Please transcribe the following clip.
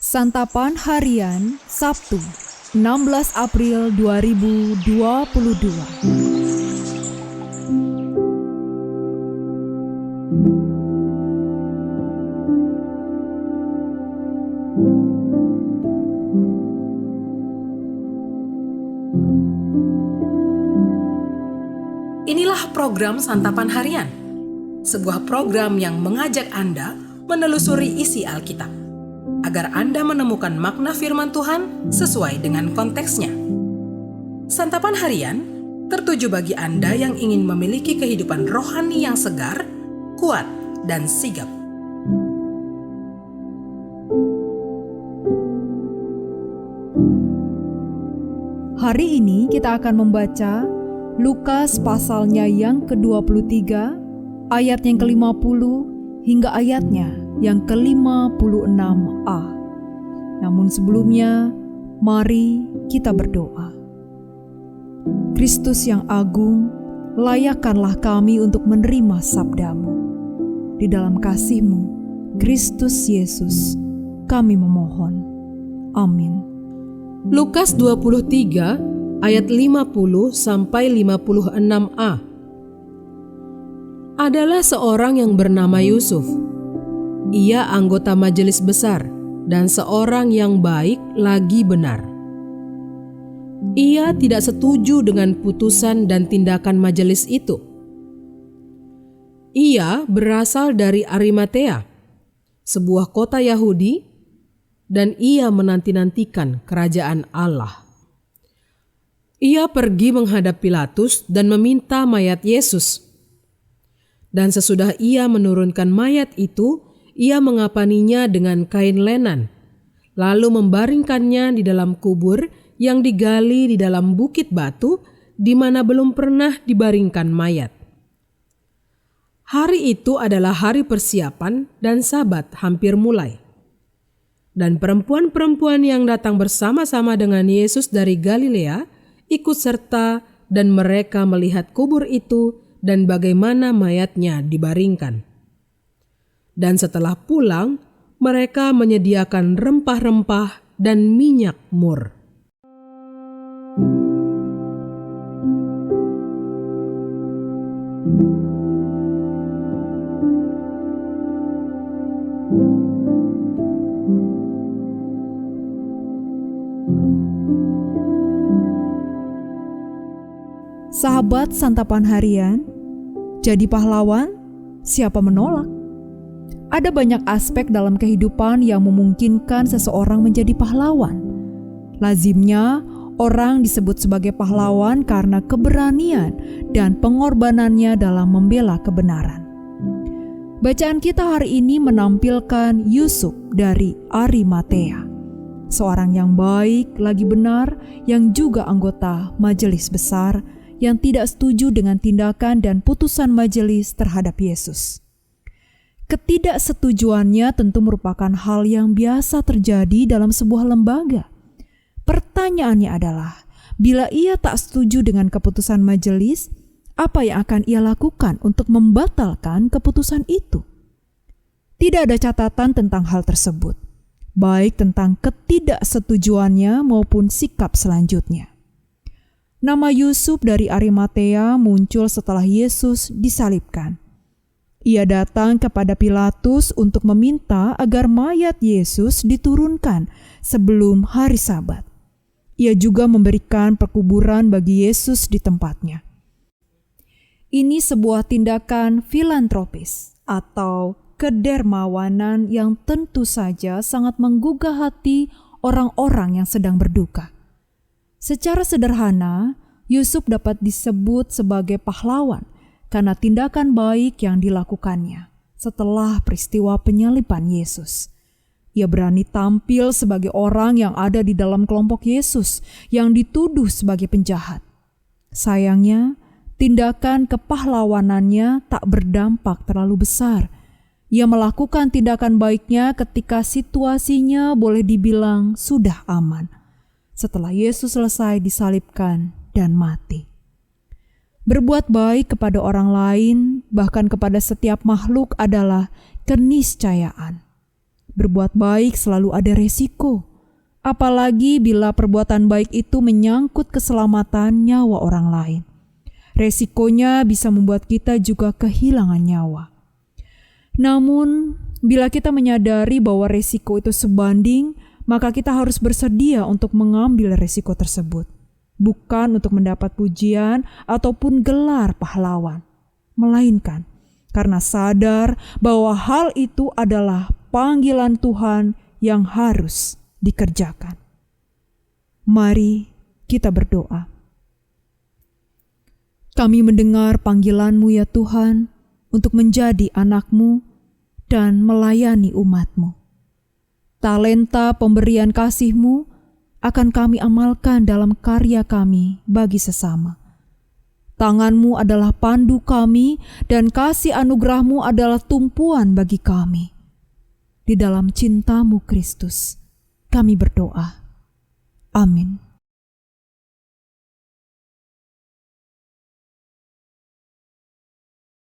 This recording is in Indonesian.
Santapan Harian Sabtu, 16 April 2022. Inilah program Santapan Harian, sebuah program yang mengajak Anda menelusuri isi Alkitab, agar Anda menemukan makna firman Tuhan sesuai dengan konteksnya. Santapan Harian tertuju bagi Anda yang ingin memiliki kehidupan rohani yang segar, kuat, dan sigap. Hari ini kita akan membaca Lukas pasalnya yang ke-23, ayat yang ke-50 hingga ayatnya yang ke-56a. Namun sebelumnya, mari kita berdoa. Kristus yang agung, layakkanlah kami untuk menerima sabda-Mu. Di dalam kasih-Mu, Kristus Yesus, kami memohon. Amin. Lukas 23 ayat 50 sampai 56a. Adalah seorang yang bernama Yusuf. Ia anggota majelis besar dan seorang yang baik lagi benar. Ia tidak setuju dengan putusan dan tindakan majelis itu. Ia berasal dari Arimatea, sebuah kota Yahudi, dan ia menanti-nantikan kerajaan Allah. Ia pergi menghadap Pilatus dan meminta mayat Yesus. Dan sesudah ia menurunkan mayat itu, ia mengapaninya dengan kain lenan, lalu membaringkannya di dalam kubur yang digali di dalam bukit batu di mana belum pernah dibaringkan mayat. Hari itu adalah hari persiapan dan Sabat hampir mulai. Dan perempuan-perempuan yang datang bersama-sama dengan Yesus dari Galilea ikut serta, dan mereka melihat kubur itu dan bagaimana mayatnya dibaringkan. Dan setelah pulang, mereka menyediakan rempah-rempah dan minyak mur. Sahabat Santapan Harian, jadi pahlawan, siapa menolak? Ada banyak aspek dalam kehidupan yang memungkinkan seseorang menjadi pahlawan. Lazimnya, orang disebut sebagai pahlawan karena keberanian dan pengorbanannya dalam membela kebenaran. Bacaan kita hari ini menampilkan Yusuf dari Arimatea, seorang yang baik lagi benar yang juga anggota majelis besar yang tidak setuju dengan tindakan dan putusan majelis terhadap Yesus. Ketidaksetujuannya tentu merupakan hal yang biasa terjadi dalam sebuah lembaga. Pertanyaannya adalah, bila ia tak setuju dengan keputusan majelis, apa yang akan ia lakukan untuk membatalkan keputusan itu? Tidak ada catatan tentang hal tersebut, baik tentang ketidaksetujuannya maupun sikap selanjutnya. Nama Yusuf dari Arimatea muncul setelah Yesus disalibkan. Ia datang kepada Pilatus untuk meminta agar mayat Yesus diturunkan sebelum hari Sabat. Ia juga memberikan perkuburan bagi Yesus di tempatnya. Ini sebuah tindakan filantropis atau kedermawanan yang tentu saja sangat menggugah hati orang-orang yang sedang berduka. Secara sederhana, Yusuf dapat disebut sebagai pahlawan karena tindakan baik yang dilakukannya setelah peristiwa penyaliban Yesus. Ia berani tampil sebagai orang yang ada di dalam kelompok Yesus yang dituduh sebagai penjahat. Sayangnya, tindakan kepahlawanannya tak berdampak terlalu besar. Ia melakukan tindakan baiknya ketika situasinya boleh dibilang sudah aman, setelah Yesus selesai disalibkan dan mati. Berbuat baik kepada orang lain, bahkan kepada setiap makhluk adalah keniscayaan. Berbuat baik selalu ada resiko, apalagi bila perbuatan baik itu menyangkut keselamatan nyawa orang lain. Resikonya bisa membuat kita juga kehilangan nyawa. Namun, bila kita menyadari bahwa resiko itu sebanding, maka kita harus bersedia untuk mengambil resiko tersebut. Bukan untuk mendapat pujian ataupun gelar pahlawan, melainkan karena sadar bahwa hal itu adalah panggilan Tuhan yang harus dikerjakan. Mari kita berdoa. Kami mendengar panggilan-Mu ya Tuhan untuk menjadi anak-Mu dan melayani umat-Mu. Talenta pemberian kasih-Mu akan kami amalkan dalam karya kami bagi sesama. Tangan-Mu adalah pandu kami dan kasih anugerah-Mu adalah tumpuan bagi kami. Di dalam cinta-Mu Kristus, kami berdoa. Amin.